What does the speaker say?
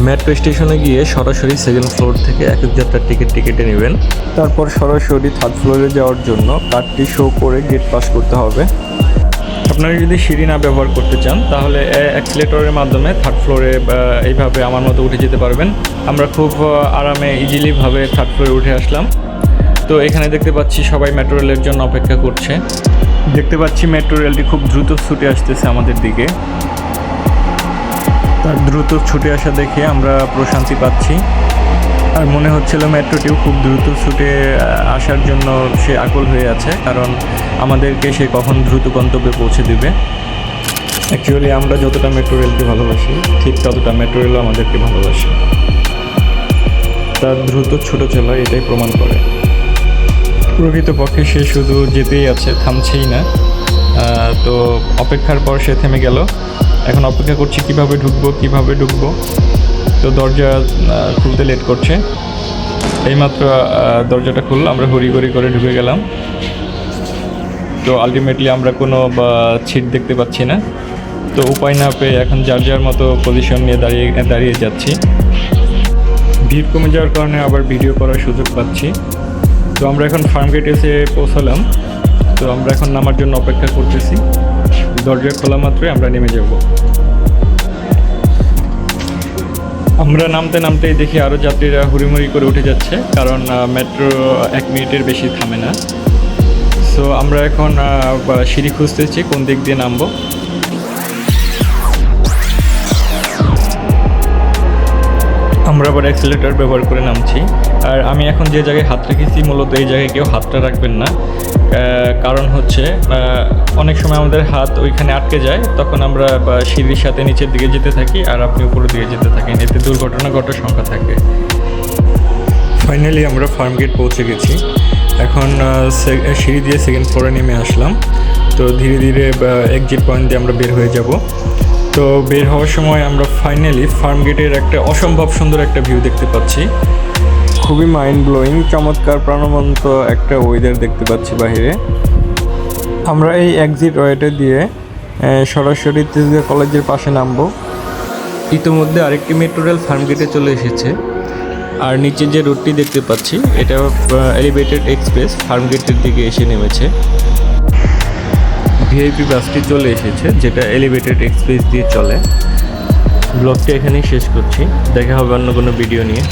Metro স্টেশনে গিয়ে সরাসরি সেকেন্ড ফ্লোর থেকে একক যাত্রার টিকিট কেটে নেবেন। তারপর সরাসরি থার্ড ফ্লোরে যাওয়ার জন্য কার্ডটি শো করে গেট পাস করতে হবে। আপনারা যদি সিঁড়ি না ব্যবহার করতে চান তাহলে অ্যাক্সিলেটরের মাধ্যমে থার্ড ফ্লোরে এইভাবে আমার মতো উঠে যেতে পারবেন। আমরা খুব আরামে ইজিলিভাবে থার্ড ফ্লোরে উঠে আসলাম। তো এখানে দেখতে পাচ্ছি সবাই মেট্রো রেলের জন্য অপেক্ষা করছে। দেখতে পাচ্ছি মেট্রো রেলটি খুব দ্রুত ছুটে আসতেছে আমাদের দিকে। তার দ্রুত ছুটে আসা দেখে আমরা প্রশান্তি পাচ্ছি। আর মনে হচ্ছিল মেট্রোটিও খুব দ্রুত ছুটে আসার জন্য সে আকুল হয়ে আছে, কারণ আমাদেরকে সে কখন দ্রুত গন্তব্যে পৌঁছে দেবে। অ্যাকচুয়ালি আমরা যতটা মেট্রো রেলকে ভালোবাসি ঠিক ততটা মেট্রো রেলও আমাদেরকে ভালোবাসে। তার দ্রুত ছুটে চলা এটাই প্রমাণ করে। প্রকৃতপক্ষে সে শুধু যেতেই আছে, থামছেই না। তো অপেক্ষার পর সে থেমে গেল। এখন অপেক্ষা করছি কিভাবে ঢুকবো। তো দরজা খুলতে লেট করছে। এইমাত্র দরজাটা খুলল, আমরা হরিগরি করে ঢুকে গেলাম। তো আলটিমেটলি আমরা কোনো সিট দেখতে পাচ্ছি না। তো উপায় না পেয়ে এখন যার মতো পজিশন নিয়ে দাঁড়িয়ে যাচ্ছি। ভিড় কমে যাওয়ার কারণে আবার ভিডিও করার সুযোগ পাচ্ছি। তো আমরা এখন ফার্মগেট এসে পৌঁছালাম। তো আমরা এখন নামার জন্য অপেক্ষা করতেছি। দরজা খোলা মাত্রই আমরা নেমে যাব। আমরা নামতেই দেখি আরও যাত্রীরা হুড়িমুড়ি করে উঠে যাচ্ছে, কারণ মেট্রো 1 মিনিটের বেশি থামে না। সো আমরা এখন সিঁড়ি খুঁজতেছি কোন দিক দিয়ে নামবো। আমরা আবার অ্যাক্সিলেটর ব্যবহার করে নামছি। আর আমি এখন যে জায়গায় হাত রেখেছি মূলত এই জায়গায় কেউ হাতটা রাখবেন না, কারণ হচ্ছে অনেক সময় আমাদের হাত ওইখানে আটকে যায়, তখন আমরা সিঁড়ির সাথে নিচের দিকে যেতে থাকি আর আপনি উপরের দিকে যেতে থাকেন, এতে দুর্ঘটনা ঘটার সংখ্যা থাকে। ফাইনালি আমরা ফার্মগেট পৌঁছে গেছি। এখন সিঁড়ি দিয়ে সেকেন্ড ফ্লোরে নেমে আসলাম। তো ধীরে ধীরে এক্সিট পয়েন্ট দিয়ে আমরা বের হয়ে যাব। তো বের হওয়ার সময় আমরা ফাইনালি ফার্মগেটের একটা অসম্ভব সুন্দর একটা ভিউ দেখতে পাচ্ছি। খুবই মাইন্ড ব্লোয়িং, চমৎকার প্রাণবন্ত একটা ওয়েদার দেখতে পাচ্ছি বাইরে। আমরা এই এক্সিট ওয়েটা দিয়ে সরাসরি তেজগাঁ কলেজের পাশে নামবো। ইতিমধ্যে আরেকটি মেট্রো রেল ফার্মগেটে চলে এসেছে। আর নিচে যে রোডটি দেখতে পাচ্ছি এটা এলিভেটেড এক্সপ্রেস ফার্মগেটের দিকে এসে নেমেছে। ভিআইপি বাসটি চলে এসেছে যেটা এলিভেটেড এক্সপ্রেস দিয়ে চলে। ব্লগটি এখানেই শেষ করছি। দেখা হবে অন্য কোনো ভিডিও নিয়ে।